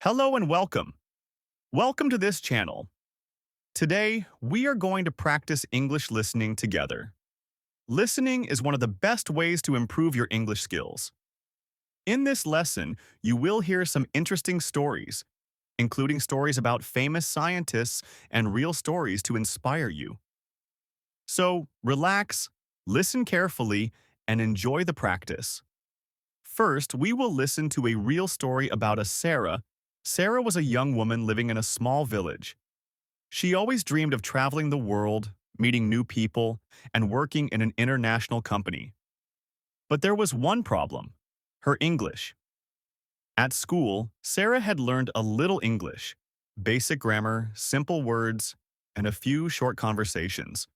Hello and welcome. Welcome to this channel. Today, we are going to practice English listening together. Listening is one of the best ways to improve your English skills. In this lesson, you will hear some interesting stories, including stories about famous scientists and real stories to inspire you. So, relax, listen carefully, and enjoy the practice. First, we will listen to a real story about a Sarah. Sarah was a young woman living in a small village. She always dreamed of traveling the world, meeting new people, and working in an international company. But there was one problem: her English. At school, Sarah had learned a little English, basic grammar, simple words, and a few short conversations.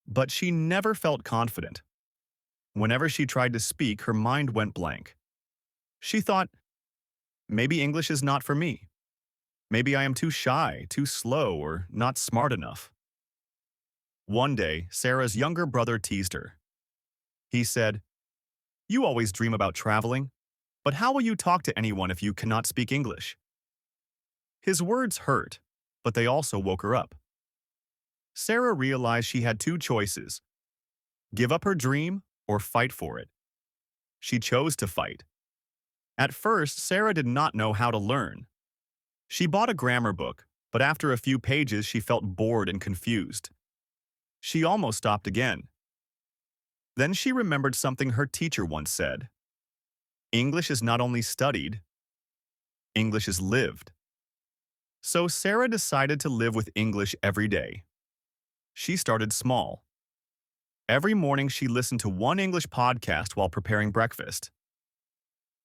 But she never felt confident. Whenever she tried to speak, her mind went blank. She thought, maybe English is not for me. Maybe I am too shy, too slow, or not smart enough. One day, Sarah's younger brother teased her. He said, "You always dream about traveling, but how will you talk to anyone if you cannot speak English?" His words hurt, but they also woke her up. Sarah realized she had two choices: give up her dream or fight for it. She chose to fight. At first, Sarah did not know how to learn. She bought a grammar book, but after a few pages she felt bored and confused. She almost stopped again. Then she remembered something her teacher once said. English is not only studied, English is lived. So Sarah decided to live with English every day. She started small. Every morning she listened to one English podcast while preparing breakfast.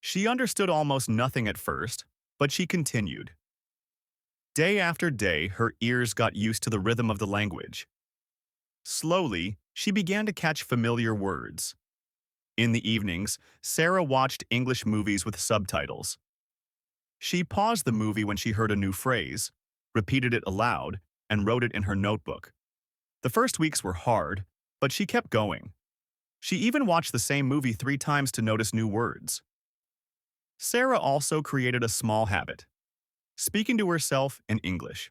She understood almost nothing at first, but she continued. Day after day, her ears got used to the rhythm of the language. Slowly, she began to catch familiar words. In the evenings, Sarah watched English movies with subtitles. She paused the movie when she heard a new phrase, repeated it aloud, and wrote it in her notebook. The first weeks were hard, but she kept going. She even watched the same movie 3 times to notice new words. Sarah also created a small habit: speaking to herself in English.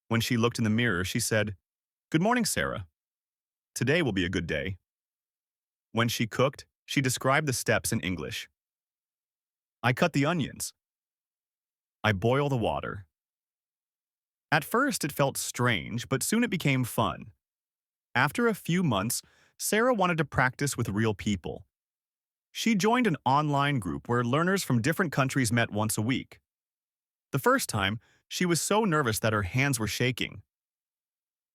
When she looked in the mirror, she said, "Good morning, Sarah. Today will be a good day." When she cooked, she described the steps in English. I cut the onions. I boil the water. At first, it felt strange, but soon it became fun. After a few months, Sarah wanted to practice with real people. She joined an online group where learners from different countries met once a week. The first time, she was so nervous that her hands were shaking.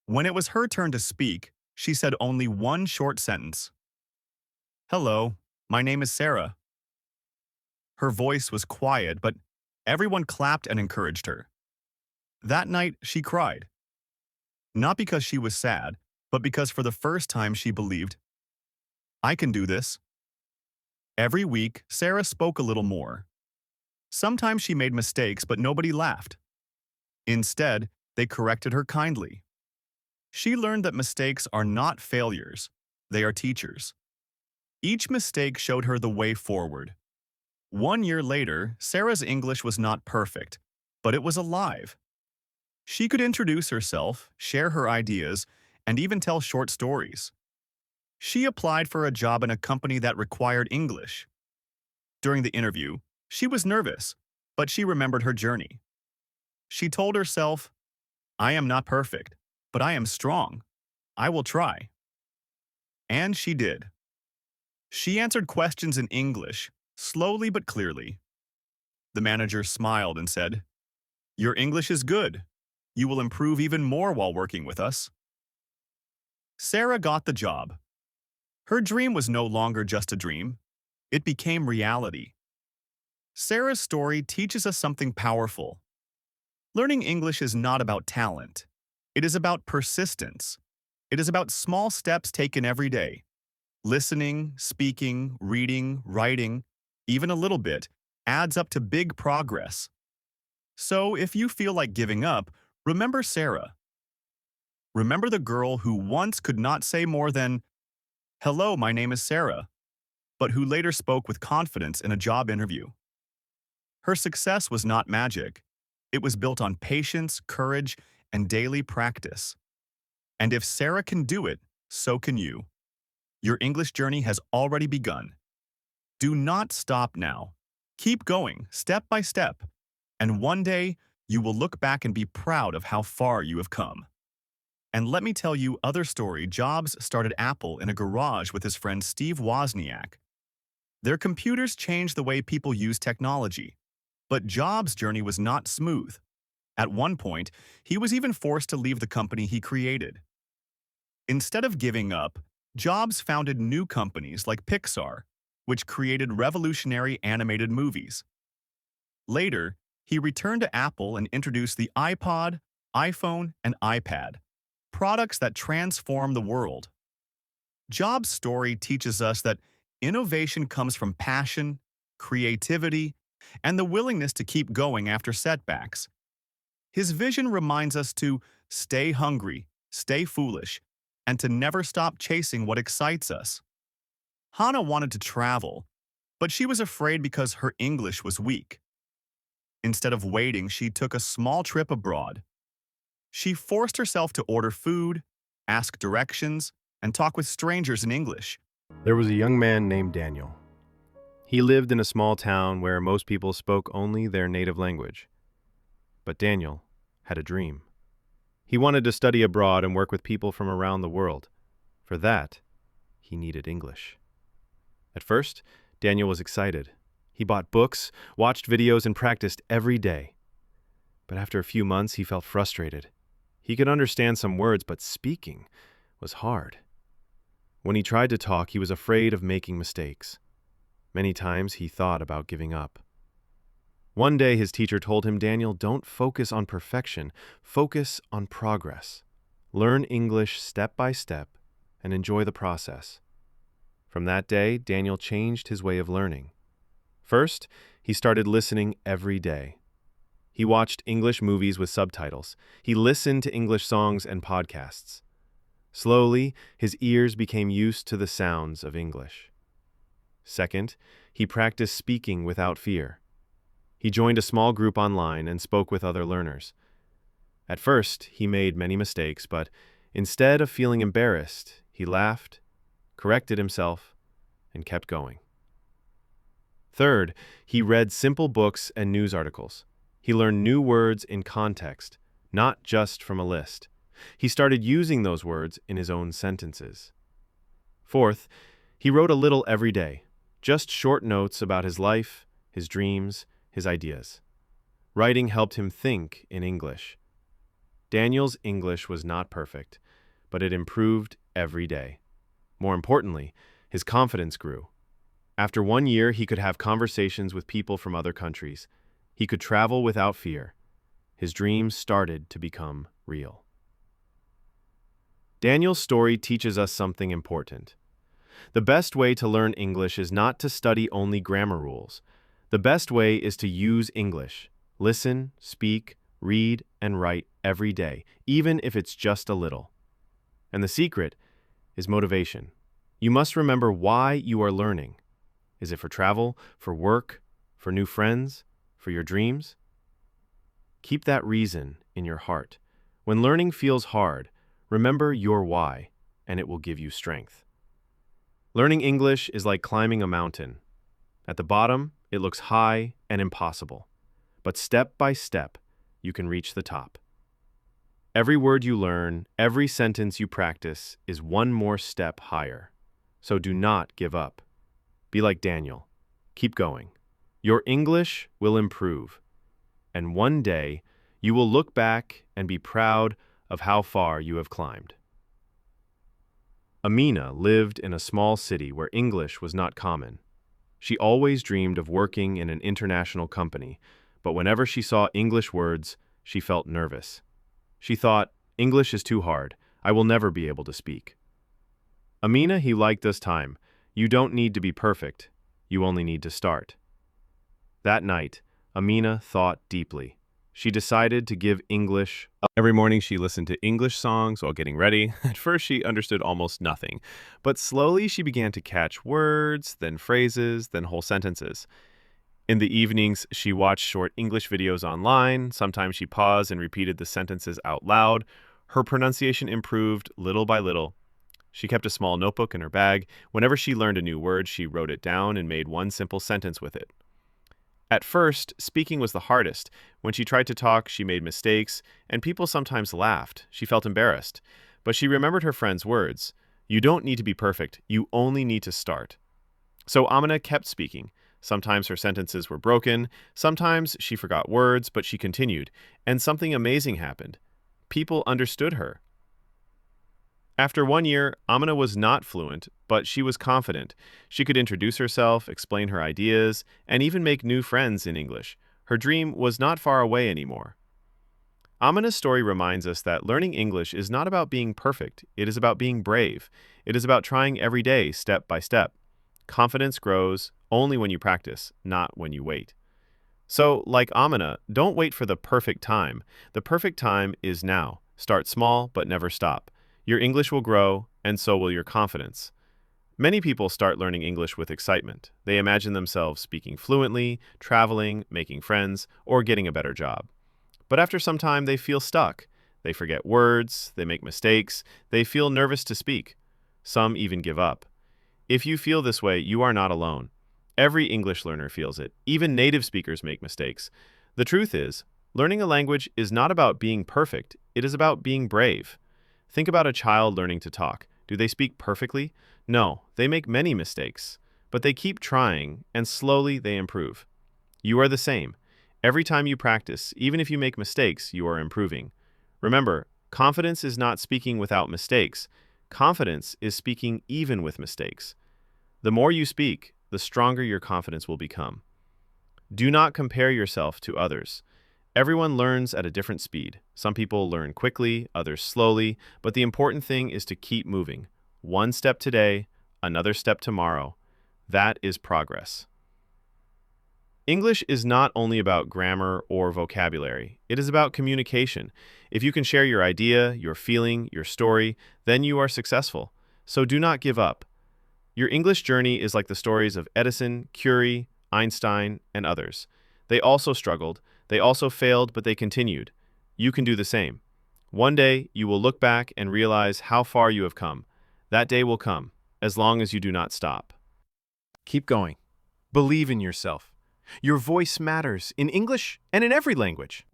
When it was her turn to speak, she said only one short sentence. "Hello, my name is Sarah." Her voice was quiet, but everyone clapped and encouraged her. That night, she cried. Not because she was sad, but because for the first time she believed, I can do this. Every week, Sarah spoke a little more. Sometimes she made mistakes, but nobody laughed. Instead, they corrected her kindly. She learned that mistakes are not failures, they are teachers. Each mistake showed her the way forward. 1 year later, Sarah's English was not perfect, but it was alive. She could introduce herself, share her ideas, and even tell short stories. She applied for a job in a company that required English. During the interview, she was nervous, but she remembered her journey. She told herself, I am not perfect, but I am strong. I will try. And she did. She answered questions in English, slowly but clearly. The manager smiled and said, Your English is good. You will improve even more while working with us. Sarah got the job. Her dream was no longer just a dream. It became reality. Sarah's story teaches us something powerful. Learning English is not about talent. It is about persistence. It is about small steps taken every day. Listening, speaking, reading, writing, even a little bit, adds up to big progress. So if you feel like giving up, remember Sarah. Remember the girl who once could not say more than, Hello, my name is Sarah, but who later spoke with confidence in a job interview. Her success was not magic. It was built on patience, courage, and daily practice. And if Sarah can do it, so can you. Your English journey has already begun. Do not stop now. Keep going, step by step, and one day you will look back and be proud of how far you have come. And let me tell you other story. Jobs started Apple in a garage with his friend Steve Wozniak. Their computers changed the way people use technology. But Jobs' journey was not smooth. At one point, he was even forced to leave the company he created. Instead of giving up, Jobs founded new companies like Pixar, which created revolutionary animated movies. Later, he returned to Apple and introduced the iPod, iPhone, and iPad, products that transform the world. Jobs' story teaches us that innovation comes from passion, creativity, and the willingness to keep going after setbacks. His vision reminds us to stay hungry, stay foolish, and to never stop chasing what excites us. Hannah wanted to travel, but she was afraid because her English was weak. Instead of waiting, she took a small trip abroad. She forced herself to order food, ask directions, and talk with strangers in English. There was a young man named Daniel. He lived in a small town where most people spoke only their native language. But Daniel had a dream. He wanted to study abroad and work with people from around the world. For that, he needed English. At first, Daniel was excited. He bought books, watched videos, and practiced every day. But after a few months, he felt frustrated. He could understand some words, but speaking was hard. When he tried to talk, he was afraid of making mistakes. Many times, he thought about giving up. One day, his teacher told him, "Daniel, don't focus on perfection. Focus on progress. Learn English step by step and enjoy the process." From that day, Daniel changed his way of learning. First, he started listening every day. He watched English movies with subtitles. He listened to English songs and podcasts. Slowly, his ears became used to the sounds of English. Second, he practiced speaking without fear. He joined a small group online and spoke with other learners. At first, he made many mistakes, but instead of feeling embarrassed, he laughed, corrected himself, and kept going. Third, he read simple books and news articles. He learned new words in context, not just from a list. He started using those words in his own sentences. Fourth, he wrote a little every day, just short notes about his life, his dreams, his ideas. Writing helped him think in English. Daniel's English was not perfect, but it improved every day. More importantly, his confidence grew. After 1 year, he could have conversations with people from other countries. He could travel without fear. His dreams started to become real. Daniel's story teaches us something important. The best way to learn English is not to study only grammar rules. The best way is to use English. Listen, speak, read, and write every day, even if it's just a little. And the secret is motivation. You must remember why you are learning. Is it for travel, for work, for new friends, for your dreams? Keep that reason in your heart. When learning feels hard, remember your why, and it will give you strength. Learning English is like climbing a mountain. At the bottom, it looks high and impossible. But step by step, you can reach the top. Every word you learn, every sentence you practice is one more step higher. So do not give up. Be like Daniel. Keep going. Your English will improve. And one day, you will look back and be proud of how far you have climbed. Amina lived in a small city where English was not common. She always dreamed of working in an international company, but whenever she saw English words, she felt nervous. She thought, "English is too hard. I will never be able to speak." Amina, he liked this time. You don't need to be perfect. You only need to start. That night, Amina thought deeply. She decided to give English a Every morning she listened to English songs while getting ready. At first she understood almost nothing, but slowly she began to catch words, then phrases, then whole sentences. In the evenings, she watched short English videos online. Sometimes she paused and repeated the sentences out loud. Her pronunciation improved little by little. She kept a small notebook in her bag. Whenever she learned a new word, she wrote it down and made one simple sentence with it. At first, speaking was the hardest. When she tried to talk, she made mistakes, and people sometimes laughed. She felt embarrassed. But she remembered her friend's words. You don't need to be perfect. You only need to start. So Amina kept speaking. Sometimes her sentences were broken. Sometimes she forgot words, but she continued. And something amazing happened. People understood her. After 1 year, Amina was not fluent, but she was confident. She could introduce herself, explain her ideas, and even make new friends in English. Her dream was not far away anymore. Amina's story reminds us that learning English is not about being perfect. It is about being brave. It is about trying every day, step by step. Confidence grows only when you practice, not when you wait. So, like Amina, don't wait for the perfect time. The perfect time is now. Start small, but never stop. Your English will grow, and so will your confidence. Many people start learning English with excitement. They imagine themselves speaking fluently, traveling, making friends, or getting a better job. But after some time, they feel stuck. They forget words, they make mistakes, they feel nervous to speak. Some even give up. If you feel this way, you are not alone. Every English learner feels it. Even native speakers make mistakes. The truth is, learning a language is not about being perfect. It is about being brave. Think about a child learning to talk. Do they speak perfectly? No, they make many mistakes. But they keep trying, and slowly they improve. You are the same. Every time you practice, even if you make mistakes, you are improving. Remember, confidence is not speaking without mistakes. Confidence is speaking even with mistakes. The more you speak, the stronger your confidence will become. Do not compare yourself to others. Everyone learns at a different speed. Some people learn quickly, others slowly, but the important thing is to keep moving. One step today, another step tomorrow. That is progress. English is not only about grammar or vocabulary. It is about communication. If you can share your idea, your feeling, your story, then you are successful. So do not give up. Your English journey is like the stories of Edison, Curie, Einstein, and others. They also struggled. They also failed, but they continued. You can do the same. One day, you will look back and realize how far you have come. That day will come, as long as you do not stop. Keep going. Believe in yourself. Your voice matters in English and in every language.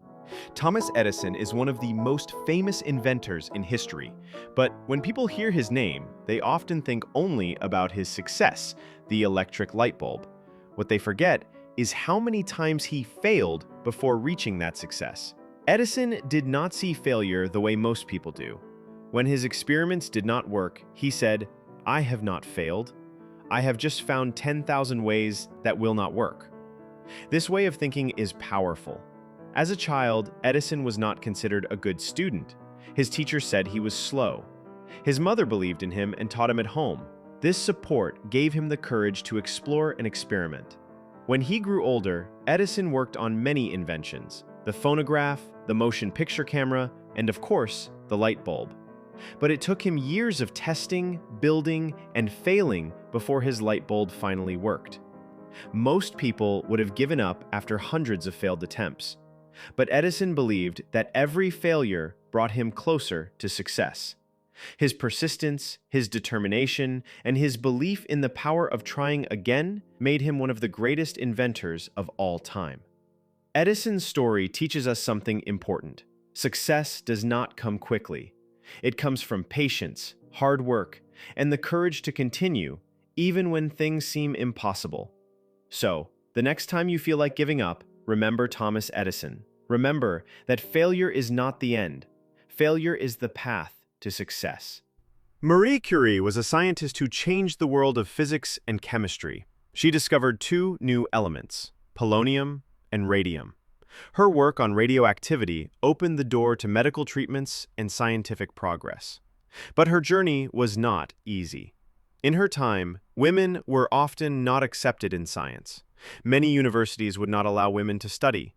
Thomas Edison is one of the most famous inventors in history, but when people hear his name, they often think only about his success, the electric light bulb. What they forget is how many times he failed before reaching that success. Edison did not see failure the way most people do. When his experiments did not work, he said, "I have not failed. I have just found 10,000 ways that will not work." This way of thinking is powerful. As a child, Edison was not considered a good student. His teacher said he was slow. His mother believed in him and taught him at home. This support gave him the courage to explore and experiment. When he grew older, Edison worked on many inventions: the phonograph, the motion picture camera, and of course, the light bulb. But it took him years of testing, building, and failing before his light bulb finally worked. Most people would have given up after hundreds of failed attempts. But Edison believed that every failure brought him closer to success. His persistence, his determination, and his belief in the power of trying again made him one of the greatest inventors of all time. Edison's story teaches us something important. Success does not come quickly. It comes from patience, hard work, and the courage to continue, even when things seem impossible. So, the next time you feel like giving up, remember Thomas Edison. Remember that failure is not the end. Failure is the path to success. Marie Curie was a scientist who changed the world of physics and chemistry. She discovered two new elements, polonium and radium. Her work on radioactivity opened the door to medical treatments and scientific progress. But her journey was not easy. In her time, women were often not accepted in science. Many universities would not allow women to study.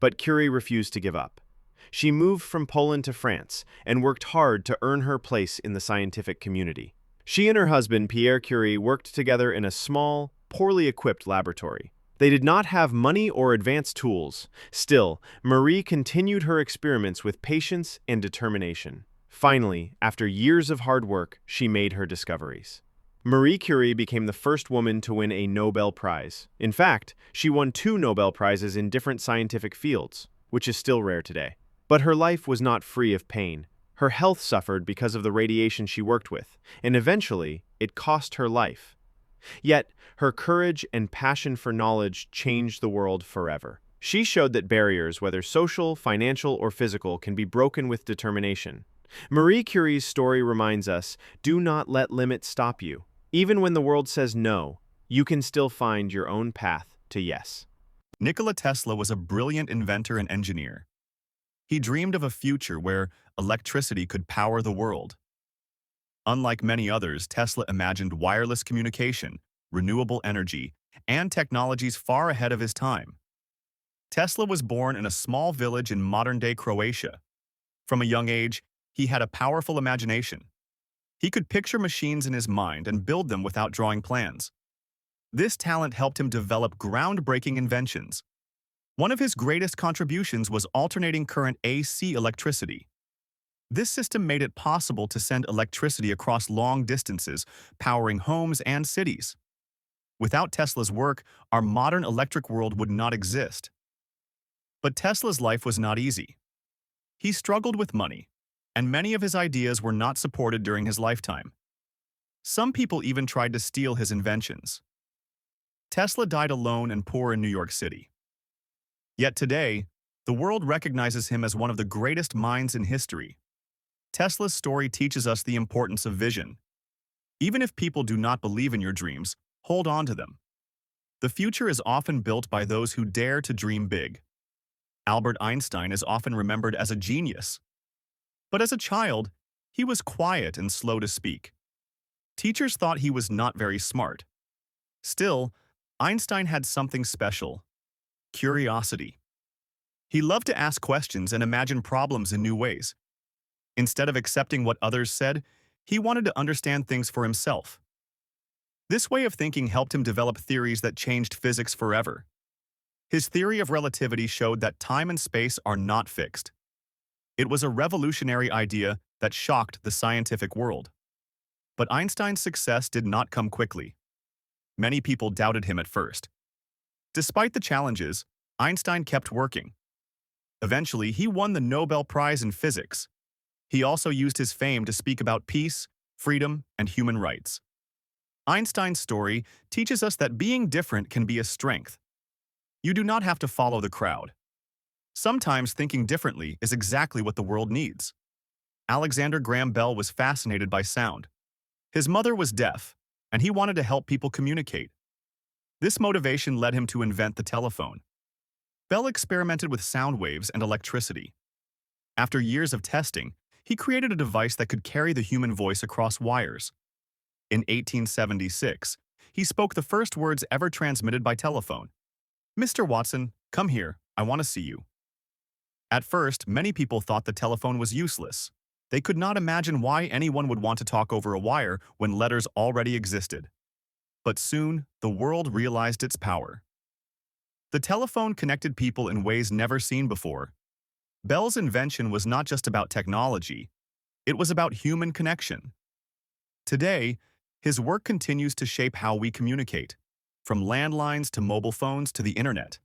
But Curie refused to give up. She moved from Poland to France and worked hard to earn her place in the scientific community. She and her husband, Pierre Curie, worked together in a small, poorly equipped laboratory. They did not have money or advanced tools. Still, Marie continued her experiments with patience and determination. Finally, after years of hard work, she made her discoveries. Marie Curie became the first woman to win a Nobel Prize. In fact, she won 2 Nobel Prizes in different scientific fields, which is still rare today. But her life was not free of pain. Her health suffered because of the radiation she worked with, and eventually, it cost her life. Yet, her courage and passion for knowledge changed the world forever. She showed that barriers, whether social, financial, or physical, can be broken with determination. Marie Curie's story reminds us, do not let limits stop you. Even when the world says no, you can still find your own path to yes. Nikola Tesla was a brilliant inventor and engineer. He dreamed of a future where electricity could power the world. Unlike many others, Tesla imagined wireless communication, renewable energy, and technologies far ahead of his time. Tesla was born in a small village in modern-day Croatia. From a young age, he had a powerful imagination. He could picture machines in his mind and build them without drawing plans. This talent helped him develop groundbreaking inventions. One of his greatest contributions was alternating current AC electricity. This system made it possible to send electricity across long distances, powering homes and cities. Without Tesla's work, our modern electric world would not exist. But Tesla's life was not easy. He struggled with money, and many of his ideas were not supported during his lifetime. Some people even tried to steal his inventions. Tesla died alone and poor in New York City. Yet today, the world recognizes him as one of the greatest minds in history. Tesla's story teaches us the importance of vision. Even if people do not believe in your dreams, hold on to them. The future is often built by those who dare to dream big. Albert Einstein is often remembered as a genius. But as a child, he was quiet and slow to speak. Teachers thought he was not very smart. Still, Einstein had something special: curiosity. He loved to ask questions and imagine problems in new ways. Instead of accepting what others said, he wanted to understand things for himself. This way of thinking helped him develop theories that changed physics forever. His theory of relativity showed that time and space are not fixed. It was a revolutionary idea that shocked the scientific world. But Einstein's success did not come quickly. Many people doubted him at first. Despite the challenges, Einstein kept working. Eventually, he won the Nobel Prize in Physics. He also used his fame to speak about peace, freedom, and human rights. Einstein's story teaches us that being different can be a strength. You do not have to follow the crowd. Sometimes thinking differently is exactly what the world needs. Alexander Graham Bell was fascinated by sound. His mother was deaf, and he wanted to help people communicate. This motivation led him to invent the telephone. Bell experimented with sound waves and electricity. After years of testing, he created a device that could carry the human voice across wires. In 1876, he spoke the first words ever transmitted by telephone. "Mr. Watson, come here, I want to see you." At first, many people thought the telephone was useless. They could not imagine why anyone would want to talk over a wire when letters already existed. But soon, the world realized its power. The telephone connected people in ways never seen before. Bell's invention was not just about technology, it was about human connection. Today, his work continues to shape how we communicate, from landlines to mobile phones to the internet.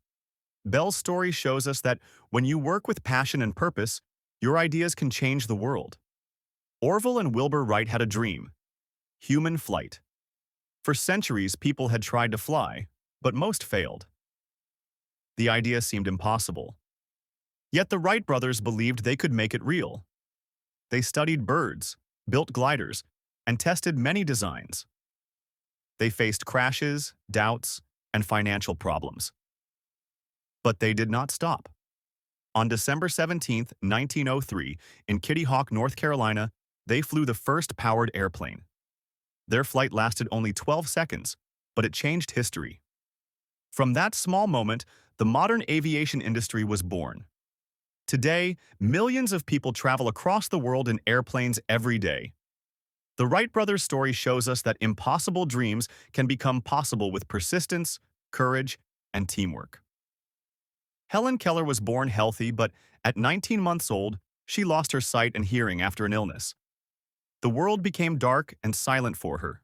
Bell's story shows us that when you work with passion and purpose, your ideas can change the world. Orville and Wilbur Wright had a dream: human flight. For centuries, people had tried to fly, but most failed. The idea seemed impossible. Yet the Wright brothers believed they could make it real. They studied birds, built gliders, and tested many designs. They faced crashes, doubts, and financial problems. But they did not stop. On December 17, 1903, in Kitty Hawk, North Carolina, they flew the first powered airplane. Their flight lasted only 12 seconds, but it changed history. From that small moment, the modern aviation industry was born. Today, millions of people travel across the world in airplanes every day. The Wright brothers' story shows us that impossible dreams can become possible with persistence, courage, and teamwork. Helen Keller was born healthy, but at 19 months old, she lost her sight and hearing after an illness. The world became dark and silent for her.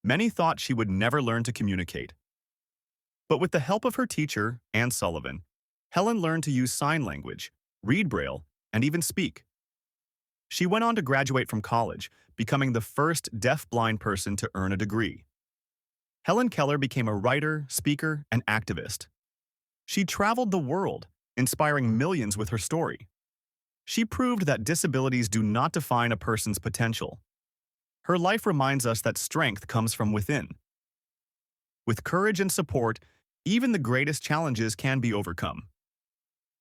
Many thought she would never learn to communicate. But with the help of her teacher, Anne Sullivan, Helen learned to use sign language, read Braille, and even speak. She went on to graduate from college, becoming the first deaf-blind person to earn a degree. Helen Keller became a writer, speaker, and activist. She traveled the world, inspiring millions with her story. She proved that disabilities do not define a person's potential. Her life reminds us that strength comes from within. With courage and support, even the greatest challenges can be overcome.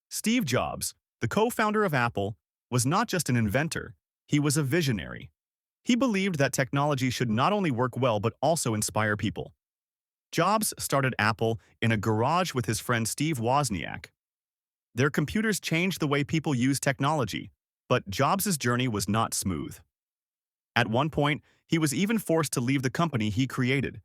Steve Jobs, the co-founder of Apple, was not just an inventor, he was a visionary. He believed that technology should not only work well but also inspire people. Jobs started Apple in a garage with his friend Steve Wozniak. Their computers changed the way people use technology, but Jobs' journey was not smooth. At one point, he was even forced to leave the company he created.